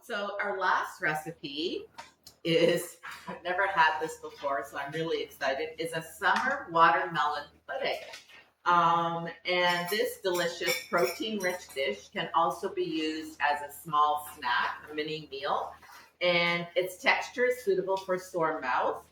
So our last recipe is, I've never had this before, so I'm really excited, is a summer watermelon pudding. And this delicious protein-rich dish can also be used as a small snack, a mini meal. And its texture is suitable for sore mouth.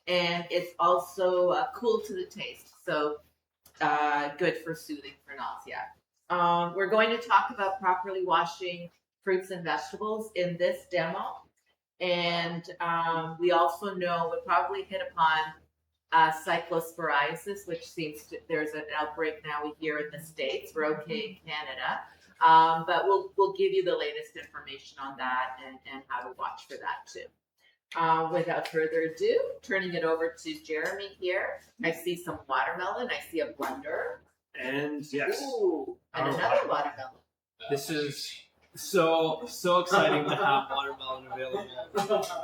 And it's also cool to the taste. So good for soothing for nausea. We're going to talk about properly washing fruits and vegetables in this demo. And we also know we'll probably hit upon cyclosporiasis, which seems to, there's an outbreak now here in the States. We're okay in Canada. But we'll give you the latest information on that and how to watch for that too. Without further ado, turning it over to Jeremy here. I see some watermelon. I see a blender. And yes. Ooh, and another watermelon. This is so exciting to have watermelon available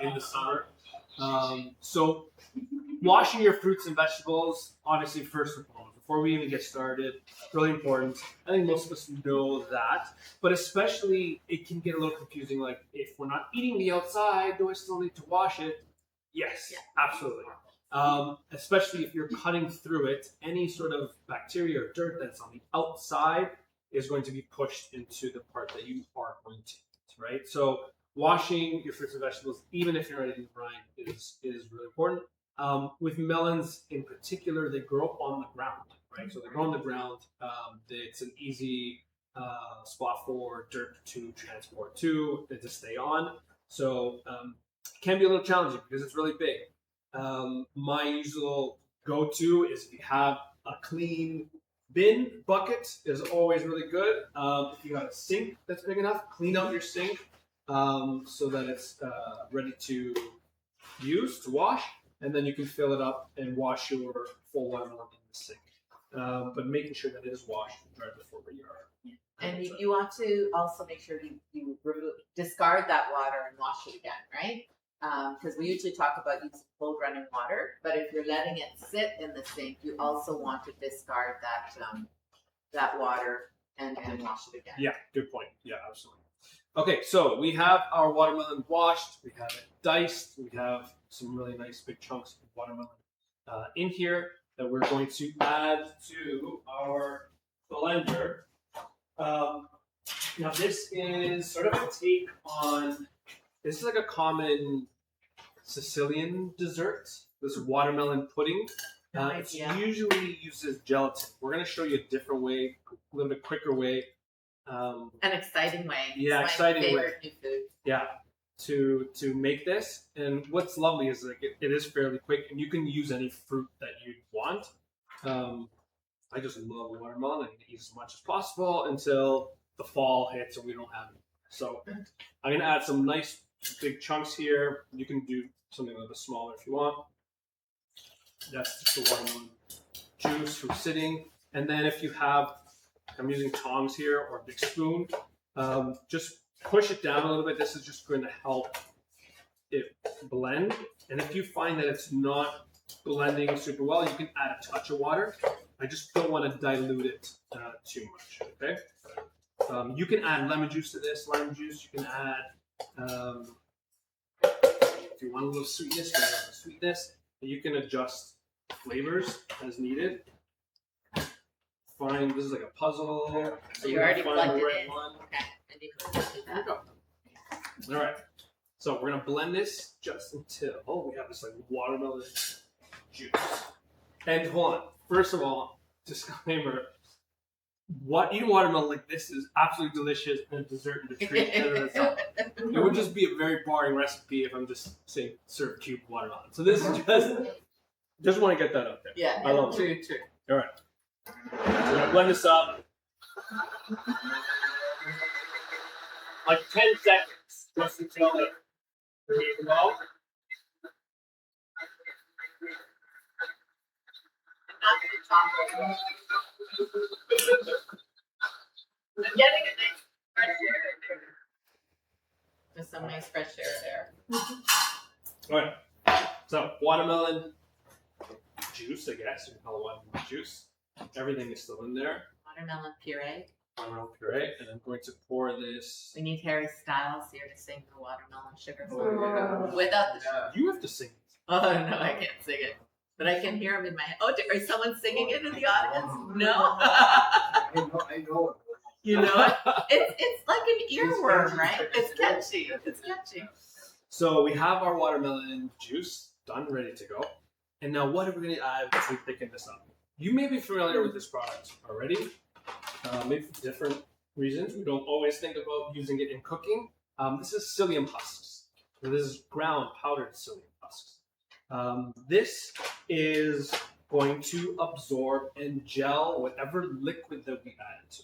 in the summer. So washing your fruits and vegetables, obviously first and foremost, before we even get started, really important. I think most of us know that, but especially it can get a little confusing. Like, if we're not eating the outside, do I still need to wash it? Yes, absolutely. Especially if you're cutting through it, any sort of bacteria or dirt that's on the outside is going to be pushed into the part that you are going to eat, right? So washing your fruits and vegetables, even if you're not eating the brine, is really important. With melons in particular, they grow on the ground, right? So they grow on the ground. It's an easy spot for dirt to transport to and to stay on. So it can be a little challenging because it's really big. My usual go-to is if you have a clean bin bucket is always really good. If you have a sink that's big enough, clean out your sink so that it's ready to use, to wash, and then you can fill it up and wash your full watermelon in the sink. But making sure that it is washed and dried before you are. And you want to also make sure you discard that water and wash it again, right? Because we usually talk about using cold running water, but if you're letting it sit in the sink, you also want to discard that water and wash it again. Yeah, good point. Yeah, absolutely. Okay, so we have our watermelon washed, we have it diced, we have some really nice big chunks of watermelon in here that we're going to add to our blender. Now this is sort of a take on, this is like a common Sicilian dessert, this watermelon pudding. It usually uses gelatin. We're going to show you a different way, a little bit quicker way. An exciting way. Yeah, it's exciting my favorite way. new food. Yeah, to make this. And what's lovely is like it is fairly quick, and you can use any fruit that you want. I just love watermelon. I can eat as much as possible until the fall hits and we don't have it. So I'm going to add some nice big chunks here. You can do something a little bit smaller if you want. That's just the watermelon juice from sitting. And then if you have, I'm using tongs here or a big spoon, just push it down a little bit. This is just going to help it blend. And if you find that it's not blending super well, you can add a touch of water. I just don't want to dilute it too much, okay? You can add lemon juice to this. Lemon juice, you can add, if you want a little sweetness, you can add a sweetness. You can adjust flavors as needed. Find, this is like a puzzle. So you already plugged it in. One. Okay, and you can do that. All right, so we're gonna blend this just until we have this like watermelon juice. And hold on, first of all, disclaimer, eating watermelon like this is absolutely delicious and a dessert and a treat. It would just be a very boring recipe if I'm just saying serve cube watermelon. So this is just want to get that out there. Yeah, I love true. All right, we're gonna blend this up like 10 seconds just until it ready to go. I'm getting a nice fresh air there. Just some nice fresh air there. All right, so watermelon juice, I guess you can call it watermelon juice. Everything is still in there. Watermelon puree. watermelon puree, and I'm going to pour this. We need Harry Styles here to sing the watermelon sugar Oh, song. yeah. Without the sugar. You have to sing. Oh, no, I can't sing it. But I can hear him in my head. Oh, is someone singing it in the audience? No? I know it. You know it? It's like an earworm, right? It's catchy. It's catchy. So we have our watermelon juice done, ready to go. And now what are we going to add to thicken this up? You may be familiar with this product already, maybe for different reasons. We don't always think about using it in cooking. This is psyllium husks. So this is ground powdered psyllium husks. This is going to absorb and gel whatever liquid that we add to.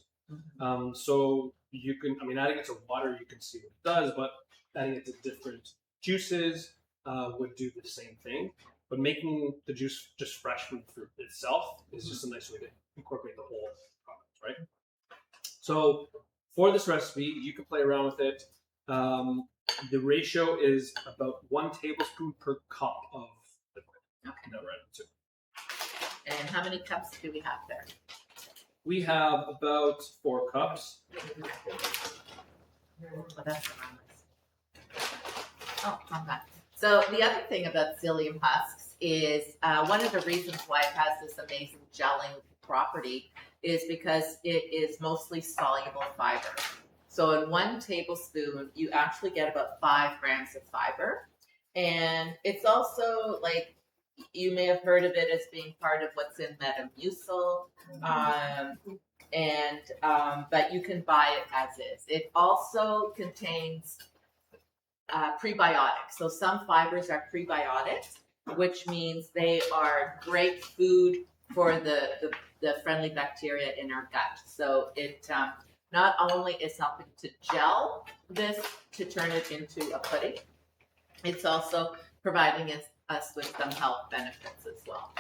So you can, adding it to water, you can see what it does, but adding it to different juices would do the same thing. But making the juice just fresh from the fruit itself is just a nice way to incorporate the whole product, right? So for this recipe, you can play around with it. The ratio is about 1 tablespoon per cup of liquid. Okay. No, right, too. And how many cups do we have there? We have about 4 cups. Oh, that's the wrong list. Oh, okay. So the other thing about psyllium husks is one of the reasons why it has this amazing gelling property is because it is mostly soluble fiber. So in 1 tablespoon, you actually get about 5 grams of fiber. And it's also like, you may have heard of it as being part of what's in Metamucil, but you can buy it as is. It also contains prebiotics. So some fibers are prebiotics, which means they are great food for the friendly bacteria in our gut. So it not only is helping to gel this to turn it into a pudding, it's also providing us with some health benefits as well.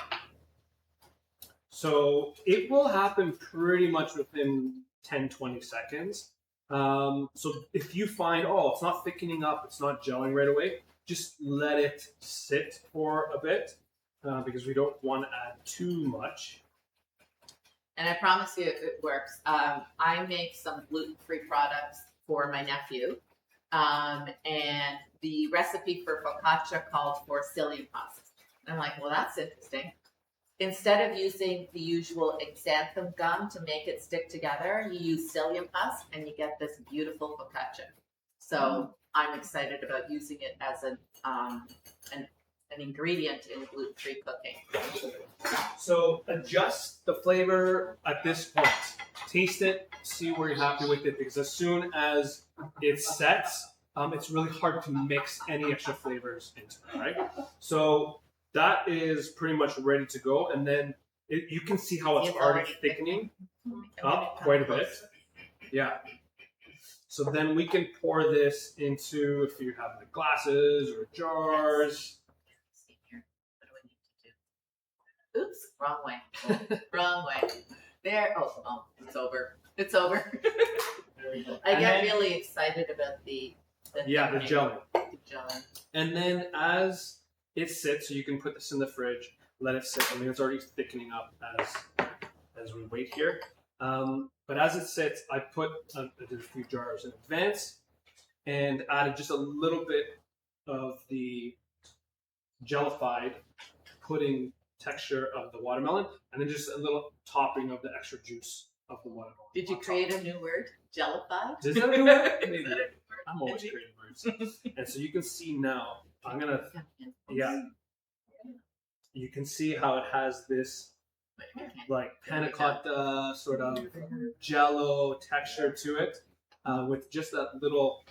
So it will happen pretty much within 10-20 seconds. So if you find, it's not thickening up, it's not gelling right away, just let it sit for a bit because we don't want to add too much. And I promise you it works. I make some gluten-free products for my nephew. And the recipe for focaccia called for psyllium husks. And I'm like, well, that's interesting. Instead of using the usual xanthan gum to make it stick together, you use psyllium husk and you get this beautiful focaccia. So I'm excited about using it as an ingredient in gluten-free cooking. So adjust the flavor at this point. Taste it, see where you're happy with it, because as soon as it sets, it's really hard to mix any extra flavors into it, right? So that is pretty much ready to go, and then you can see how it's already thickening up quite a bit. Yeah. So then we can pour this into, if you have like glasses or jars. Oops, wrong way. Wrong way. There. Oh, it's over. It's over. I get really excited about the gelling. The gelling. And then as it sits, so you can put this in the fridge, let it sit. It's already thickening up as we wait here. But as it sits, I put a few jars in advance and added just a little bit of the jellified pudding texture of the watermelon, and then just a little topping of the extra juice of the watermelon. Did you create a new word? Jellified? Is that a new word? Maybe. I'm always creating words. And so you can see now, you can see how it has this like panna cotta sort of jello texture to it, with just that little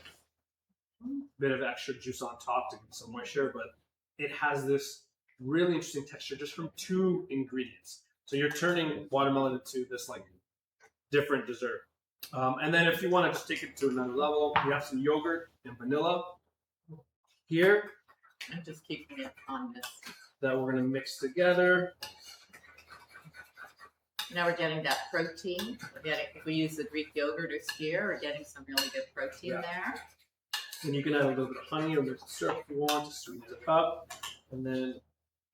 bit of extra juice on top to give some moisture, but it has this really interesting texture just from 2 ingredients. So you're turning watermelon into this like different dessert. And then if you want to just take it to another level, you have some yogurt and vanilla here. I'm just keeping it on this. That we're going to mix together. Now we're getting that protein. If we use the Greek yogurt or skyr, we're getting some really good protein there. And you can add a little bit of honey or maple syrup if you want to sweeten it up. And then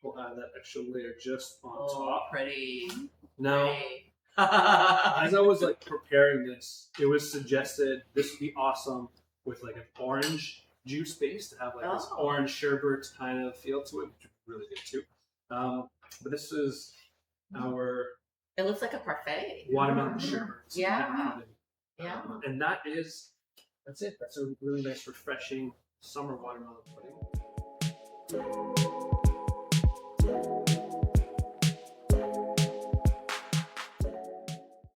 we'll add that extra layer just on top. Pretty. Now, pretty. As I was like preparing this, it was suggested this would be awesome with like an orange juice base to have like this orange sherbet kind of feel to it, which would be really good too. But this is our It looks like a parfait. watermelon sherbet. Yeah. Yeah. And that's it. That's a really nice, refreshing summer watermelon pudding.